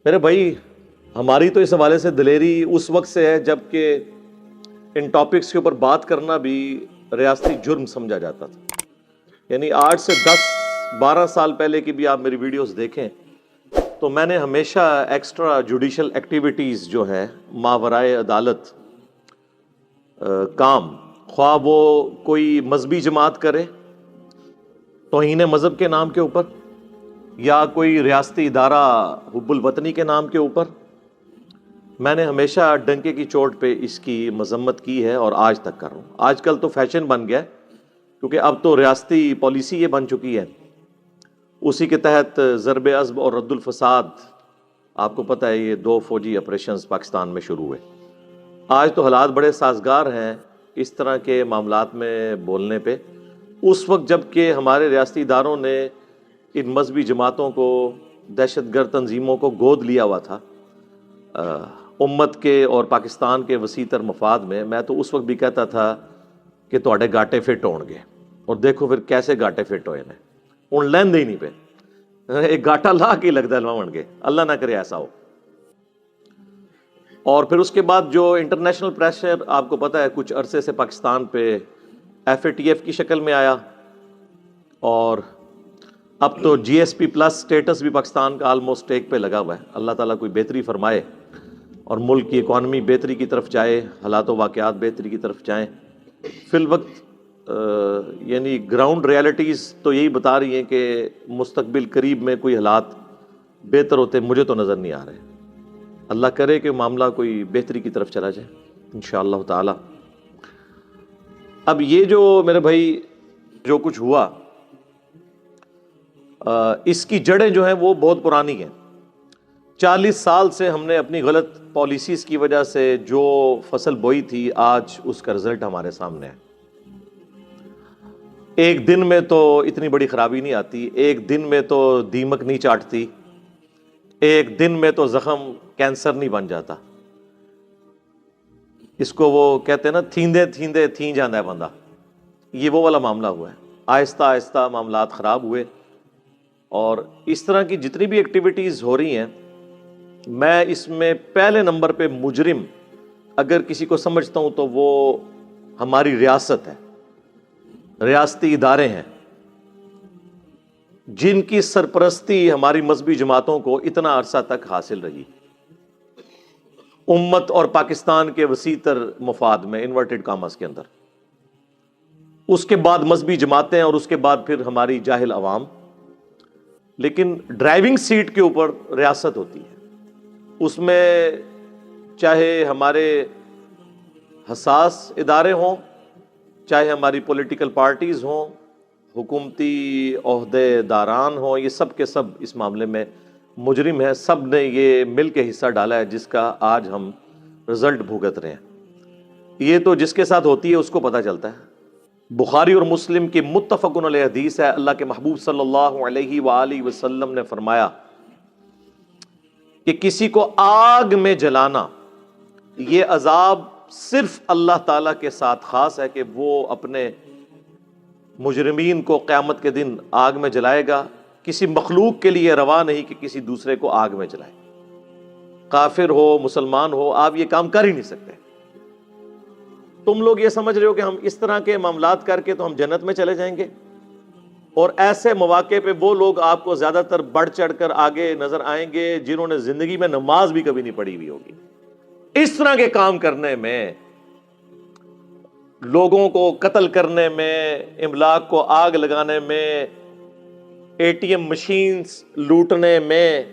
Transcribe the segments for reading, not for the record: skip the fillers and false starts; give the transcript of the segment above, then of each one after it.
میرے بھائی، ہماری تو اس حوالے سے دلیری اس وقت سے ہے جب کہ ان ٹاپکس کے اوپر بات کرنا بھی ریاستی جرم سمجھا جاتا تھا. یعنی آج سے 10-12 سال پہلے کی بھی آپ میری ویڈیوز دیکھیں تو میں نے ہمیشہ ایکسٹرا جوڈیشل ایکٹیویٹیز جو ہیں ماورائے عدالت کام، خواہ وہ کوئی مذہبی جماعت کرے توہین مذہب کے نام کے اوپر، یا کوئی ریاستی ادارہ حب الوطنی کے نام کے اوپر، میں نے ہمیشہ ڈنکے کی چوٹ پہ اس کی مذمت کی ہے اور آج تک کر رہا ہوں. آج کل تو فیشن بن گیا ہے کیونکہ اب تو ریاستی پالیسی یہ بن چکی ہے. اسی کے تحت ضرب عضب اور رد الفساد، آپ کو پتہ ہے یہ 2 فوجی آپریشنز پاکستان میں شروع ہوئے. آج تو حالات بڑے سازگار ہیں اس طرح کے معاملات میں بولنے پہ. اس وقت جب کہ ہمارے ریاستی اداروں نے ان مذہبی جماعتوں کو، دہشت گرد تنظیموں کو گود لیا ہوا تھا امت کے اور پاکستان کے وسیع تر مفاد میں تو اس وقت بھی کہتا تھا کہ تواڈے گاٹے فٹ ہون گے، اور دیکھو پھر کیسے گاٹے فٹ ہوئے ہیں. ہن لیندے ہی نہیں پہ، ایک گاٹا لا کے لگتا ہے لواؤن گے، اللہ نہ کرے ایسا ہو. اور پھر اس کے بعد جو انٹرنیشنل پریشر آپ کو پتہ ہے کچھ عرصے سے پاکستان پہ FATF کی شکل میں آیا، اور اب تو GSP+ سٹیٹس بھی پاکستان کا آلموسٹ ایک پہ لگا ہوا ہے. اللہ تعالیٰ کوئی بہتری فرمائے اور ملک کی اکانومی بہتری کی طرف جائے، حالات و واقعات بہتری کی طرف جائیں. فی الوقت یعنی گراؤنڈ ریالٹیز تو یہی بتا رہی ہیں کہ مستقبل قریب میں کوئی حالات بہتر ہوتے مجھے تو نظر نہیں آ رہے. اللہ کرے کہ معاملہ کوئی بہتری کی طرف چلا جائے انشاءاللہ تعالی. اب یہ جو میرے بھائی جو کچھ ہوا، اس کی جڑیں جو ہیں وہ بہت پرانی ہیں. 40 سال سے ہم نے اپنی غلط پالیسیز کی وجہ سے جو فصل بوئی تھی، آج اس کا رزلٹ ہمارے سامنے ہے. ایک دن میں تو اتنی بڑی خرابی نہیں آتی، ایک دن میں تو دیمک نہیں چاٹتی، ایک دن میں تو زخم کینسر نہیں بن جاتا. اس کو وہ کہتے ہیں نا، تھیندے تھیندے تھیں جاندہ ہے بندہ. یہ وہ والا معاملہ ہوا ہے. آہستہ آہستہ معاملات خراب ہوئے، اور اس طرح کی جتنی بھی ایکٹیویٹیز ہو رہی ہیں، میں اس میں پہلے نمبر پہ مجرم اگر کسی کو سمجھتا ہوں تو وہ ہماری ریاست ہے، ریاستی ادارے ہیں جن کی سرپرستی ہماری مذہبی جماعتوں کو اتنا عرصہ تک حاصل رہی، امت اور پاکستان کے وسیع تر مفاد میں، انورٹڈ کاماز کے اندر. اس کے بعد مذہبی جماعتیں، اور اس کے بعد پھر ہماری جاہل عوام. لیکن ڈرائیونگ سیٹ کے اوپر ریاست ہوتی ہے. اس میں چاہے ہمارے حساس ادارے ہوں، چاہے ہماری پولیٹیکل پارٹیز ہوں، حکومتی عہدے داران ہوں، یہ سب کے سب اس معاملے میں مجرم ہیں. سب نے یہ مل کے حصہ ڈالا ہے جس کا آج ہم رزلٹ بھگت رہے ہیں. یہ تو جس کے ساتھ ہوتی ہے اس کو پتہ چلتا ہے. بخاری اور مسلم کی متفقن علیہ حدیث ہے، اللہ کے محبوب صلی اللہ علیہ وآلہ وسلم نے فرمایا کہ کسی کو آگ میں جلانا، یہ عذاب صرف اللہ تعالیٰ کے ساتھ خاص ہے کہ وہ اپنے مجرمین کو قیامت کے دن آگ میں جلائے گا. کسی مخلوق کے لیے روا نہیں کہ کسی دوسرے کو آگ میں جلائے. کافر ہو مسلمان ہو، آپ یہ کام کر ہی نہیں سکتے. تم لوگ یہ سمجھ رہے ہو کہ ہم اس طرح کے معاملات کر کے تو ہم جنت میں چلے جائیں گے، اور ایسے مواقع پہ وہ لوگ آپ کو زیادہ تر بڑھ چڑھ کر آگے نظر آئیں گے جنہوں نے زندگی میں نماز بھی کبھی نہیں پڑھی ہوئی ہوگی. اس طرح کے کام کرنے میں، لوگوں کو قتل کرنے میں، املاک کو آگ لگانے میں، ATM مشینز لوٹنے میں،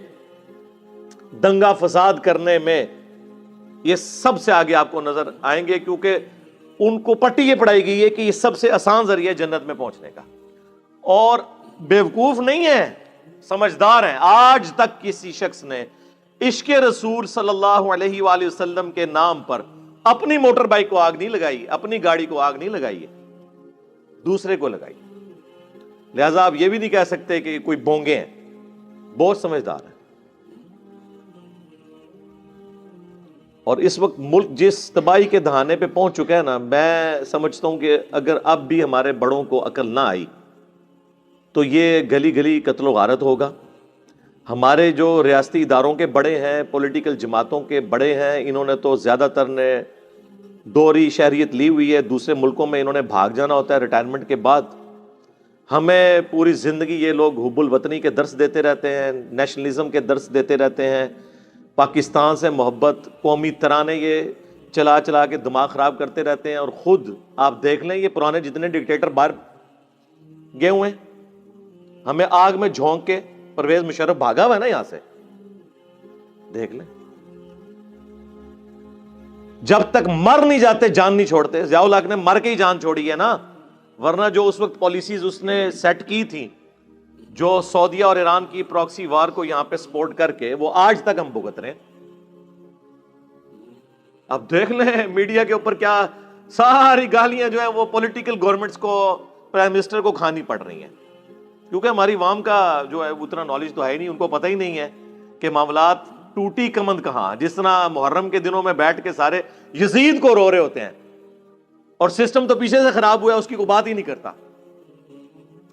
دنگا فساد کرنے میں، یہ سب سے آگے آپ کو نظر آئیں گے، کیونکہ ان کو پٹی یہ پڑھائی گئی ہے کہ یہ سب سے آسان ذریعہ جنت میں پہنچنے کا. اور بیوقوف نہیں ہے، سمجھدار ہیں. آج تک کسی شخص نے عشق رسول صلی اللہ علیہ وآلہ وسلم کے نام پر اپنی موٹر بائک کو آگ نہیں لگائی، اپنی گاڑی کو آگ نہیں لگائی ہے، دوسرے کو لگائی. لہذا آپ یہ بھی نہیں کہہ سکتے کہ کوئی بونگے ہیں، بہت سمجھدار ہیں. اور اس وقت ملک جس تباہی کے دہانے پہ پہنچ چکا ہے نا، میں سمجھتا ہوں کہ اگر اب بھی ہمارے بڑوں کو عقل نہ آئی تو یہ گلی گلی قتل و غارت ہوگا. ہمارے جو ریاستی اداروں کے بڑے ہیں، پولیٹیکل جماعتوں کے بڑے ہیں، انہوں نے تو زیادہ تر نے دوہری شہریت لی ہوئی ہے، دوسرے ملکوں میں انہوں نے بھاگ جانا ہوتا ہے ریٹائرمنٹ کے بعد۔ ہمیں پوری زندگی یہ لوگ حب الوطنی کے درس دیتے رہتے ہیں، نیشنلزم کے درس دیتے رہتے ہیں، پاکستان سے محبت، قومی ترانے یہ چلا چلا کے دماغ خراب کرتے رہتے ہیں، اور خود آپ دیکھ لیں یہ پرانے جتنے ڈکٹیٹر باہر گئے ہوئے ہیں، ہمیں آگ میں جھونک کے پرویز مشرف بھاگا ہوا ہے نا یہاں سے، دیکھ لیں۔ جب تک مر نہیں جاتے جان نہیں چھوڑتے۔ ضیاء الحق نے مر کے ہی جان چھوڑی ہے نا، ورنہ جو اس وقت پالیسیز اس نے سیٹ کی تھی، جو سعودیہ اور ایران کی پراکسی وار کو یہاں پہ سپورٹ کر کے، وہ آج تک ہم بھگت رہے ہیں۔ اب دیکھ لیں میڈیا کے اوپر کیا ساری گالیاں جو ہے وہ پولیٹیکل گورنمنٹس کو، پرائم منسٹر کو کھانی پڑ رہی ہیں، کیونکہ ہماری عوام کا جو ہے اتنا نالج تو ہے نہیں، ان کو پتہ ہی نہیں ہے کہ معاملات ٹوٹی کمند کہاں۔ جس طرح محرم کے دنوں میں بیٹھ کے سارے یزید کو رو رہے ہوتے ہیں، اور سسٹم تو پیچھے سے خراب ہوا ہے، اس کی کوئی بات ہی نہیں کرتا۔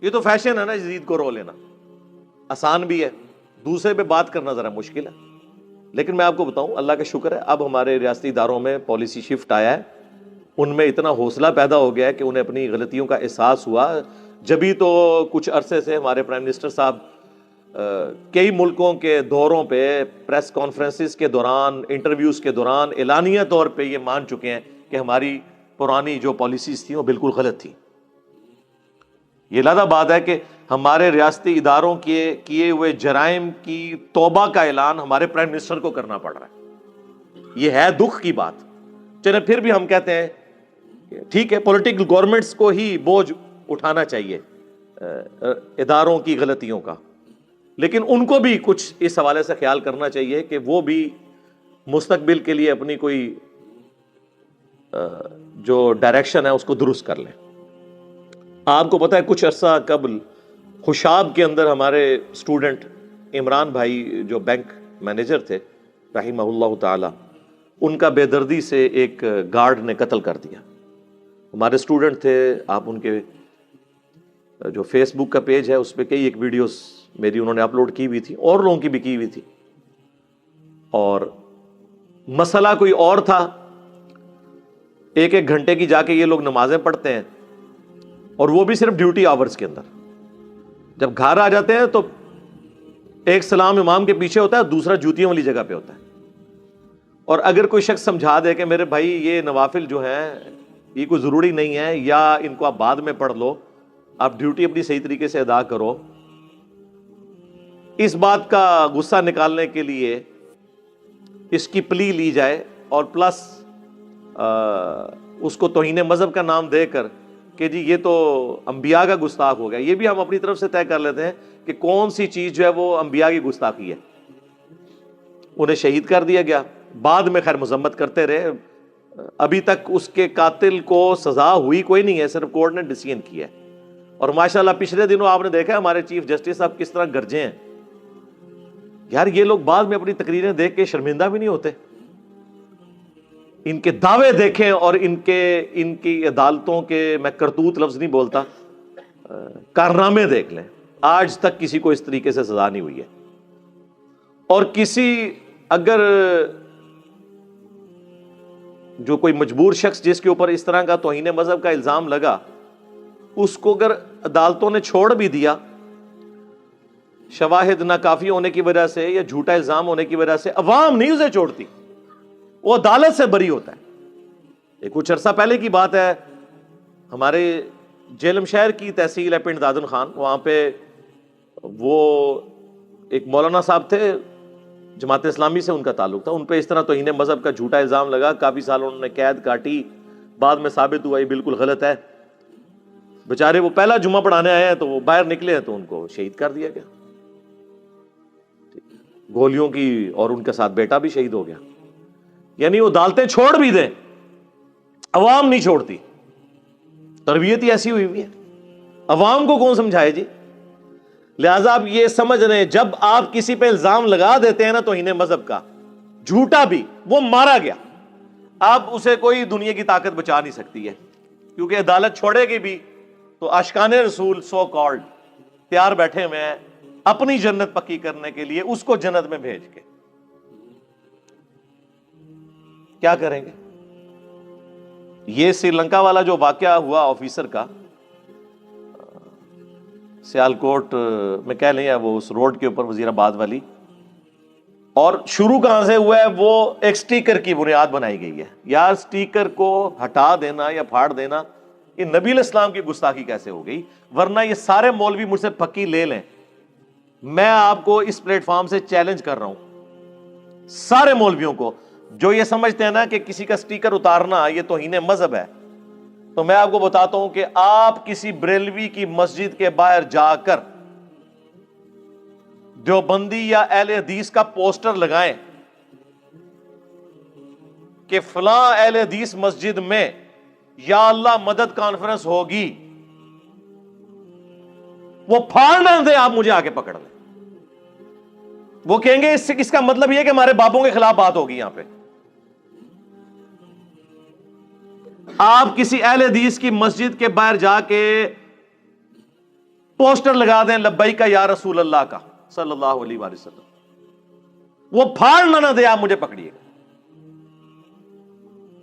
یہ تو فیشن ہے نا یزید کو رو لینا، آسان بھی ہے، دوسرے پہ بات کرنا ذرا مشکل ہے۔ لیکن میں آپ کو بتاؤں، اللہ کا شکر ہے اب ہمارے ریاستی اداروں میں پالیسی شفٹ آیا ہے، ان میں اتنا حوصلہ پیدا ہو گیا ہے کہ انہیں اپنی غلطیوں کا احساس ہوا۔ جبھی تو کچھ عرصے سے ہمارے پرائم منسٹر صاحب کئی ملکوں کے دوروں پہ، پریس کانفرنسز کے دوران، انٹرویوز کے دوران اعلانیہ طور پہ یہ مان چکے ہیں کہ ہماری پرانی جو پالیسیز تھیں وہ بالکل غلط تھیں۔ یہ لادہ بات ہے کہ ہمارے ریاستی اداروں کے کیے ہوئے جرائم کی توبہ کا اعلان ہمارے پرائم منسٹر کو کرنا پڑ رہا ہے۔ یہ ہے دکھ کی بات۔ چلے پھر بھی ہم کہتے ہیں کہ ٹھیک ہے، پولیٹیکل گورنمنٹس کو ہی بوجھ اٹھانا چاہیے اداروں کی غلطیوں کا، لیکن ان کو بھی کچھ اس حوالے سے خیال کرنا چاہیے کہ وہ بھی مستقبل کے لیے اپنی کوئی جو ڈائریکشن ہے اس کو درست کر لیں۔ آپ کو پتہ ہے کچھ عرصہ قبل خوشاب کے اندر ہمارے اسٹوڈنٹ عمران بھائی جو بینک مینیجر تھے رحمہ اللہ تعالی، ان کا بے دردی سے ایک گارڈ نے قتل کر دیا۔ ہمارے اسٹوڈنٹ تھے، آپ ان کے جو فیس بک کا پیج ہے اس پہ کئی ایک ویڈیوز میری انہوں نے اپلوڈ کی ہوئی تھی، اور لوگوں کی بھی کی ہوئی تھی، اور مسئلہ کوئی اور تھا۔ ایک ایک گھنٹے کی جا کے یہ لوگ نمازیں پڑھتے ہیں، اور وہ بھی صرف ڈیوٹی آورز کے اندر۔ جب گھر آ جاتے ہیں تو ایک سلام امام کے پیچھے ہوتا ہے، دوسرا جوتیوں والی جگہ پہ ہوتا ہے۔ اور اگر کوئی شخص سمجھا دے کہ میرے بھائی یہ نوافل جو ہیں یہ کوئی ضروری نہیں ہے، یا ان کو آپ بعد میں پڑھ لو، آپ ڈیوٹی اپنی صحیح طریقے سے ادا کرو، اس بات کا غصہ نکالنے کے لیے اس کی پلی لی جائے، اور پلس اس کو توہین مذہب کا نام دے کر کہ جی یہ تو انبیاء کا گستاخ ہو گیا۔ یہ بھی ہم اپنی طرف سے طے کر لیتے ہیں کہ کون سی چیز جو ہے وہ انبیاء کی گستاخی ہے۔ انہیں شہید کر دیا گیا، بعد میں خیر مذمت کرتے رہے، ابھی تک اس کے قاتل کو سزا ہوئی کوئی نہیں ہے، صرف کورٹ نے ڈیسیژن کیا ہے۔ اور ماشاءاللہ پچھلے دنوں آپ نے دیکھا ہمارے چیف جسٹس صاحب کس طرح گرجے ہیں۔ یار یہ لوگ بعد میں اپنی تقریریں دیکھ کے شرمندہ بھی نہیں ہوتے؟ ان کے دعوے دیکھیں اور ان کی عدالتوں کے، میں کرتوت لفظ نہیں بولتا، کارنامے دیکھ لیں۔ آج تک کسی کو اس طریقے سے سزا نہیں ہوئی ہے۔ اور کسی اگر جو کوئی مجبور شخص جس کے اوپر اس طرح کا توہین مذہب کا الزام لگا، اس کو اگر عدالتوں نے چھوڑ بھی دیا شواہد ناکافی ہونے کی وجہ سے یا جھوٹا الزام ہونے کی وجہ سے، عوام نہیں اسے چھوڑتی، وہ عدالت سے بری ہوتا ہے۔ یہ کچھ عرصہ پہلے کی بات ہے، ہمارے جیلم شہر کی تحصیل ہے پنڈ دادن خان، وہاں پہ وہ ایک مولانا صاحب تھے، جماعت اسلامی سے ان کا تعلق تھا، ان پہ اس طرح توہین مذہب کا جھوٹا الزام لگا، کافی سال انہوں نے قید کاٹی، بعد میں ثابت ہوا یہ بالکل غلط ہے۔ بیچارے وہ پہلا جمعہ پڑھانے آئے ہیں تو وہ باہر نکلے ہیں تو ان کو شہید کر دیا گیا گولیوں کی، اور ان کے ساتھ بیٹا بھی شہید ہو گیا۔ یعنی وہ عدالتیں چھوڑ بھی دیں، عوام نہیں چھوڑتی۔ تربیت ہی ایسی ہوئی ہوئی ہے، عوام کو کون سمجھائے جی؟ لہٰذا آپ یہ سمجھ رہے ہیں جب آپ کسی پہ الزام لگا دیتے ہیں نا توہین مذہب کا، جھوٹا بھی، وہ مارا گیا، آپ اسے کوئی دنیا کی طاقت بچا نہیں سکتی ہے، کیونکہ عدالت چھوڑے گی بھی تو عاشقان رسول سو کالڈ تیار بیٹھے ہوئے ہیں اپنی جنت پکی کرنے کے لیے اس کو جنت میں بھیج کے کیا کریں گے؟ یہ سری لنکا والا جو واقعہ ہوا آفیسر کا، سیالکوٹ میں کہہ لیں یا وہ اس روڈ کے اوپر وزیر آباد والی، اور شروع کہاں سے ہوا ہے؟ وہ ایک سٹیکر کی بنیاد بنائی گئی ہے. یار سٹیکر کو ہٹا دینا یا پھاڑ دینا، یہ نبی علیہ السلام کی گستاخی کیسے ہو گئی؟ ورنہ یہ سارے مولوی مجھ سے پکی لے لیں، میں آپ کو اس پلیٹ فارم سے چیلنج کر رہا ہوں، سارے مولویوں کو جو یہ سمجھتے ہیں نا کہ کسی کا سٹیکر اتارنا یہ توہین مذہب ہے، تو میں آپ کو بتاتا ہوں کہ آپ کسی بریلوی کی مسجد کے باہر جا کر دیوبندی یا اہل حدیث کا پوسٹر لگائیں کہ فلاں اہل حدیث مسجد میں یا اللہ مدد کانفرنس ہوگی، وہ پھاڑنا دیں، آپ مجھے آگے پکڑ لیں. وہ کہیں گے اس کا مطلب یہ کہ ہمارے باپوں کے خلاف بات ہوگی. یہاں پہ آپ کسی اہل حدیث کی مسجد کے باہر جا کے پوسٹر لگا دیں لبیک یا رسول اللہ کا صلی اللہ علیہ وآلہ وسلم، وہ پھاڑنا نہ دے، آپ مجھے پکڑیے گا.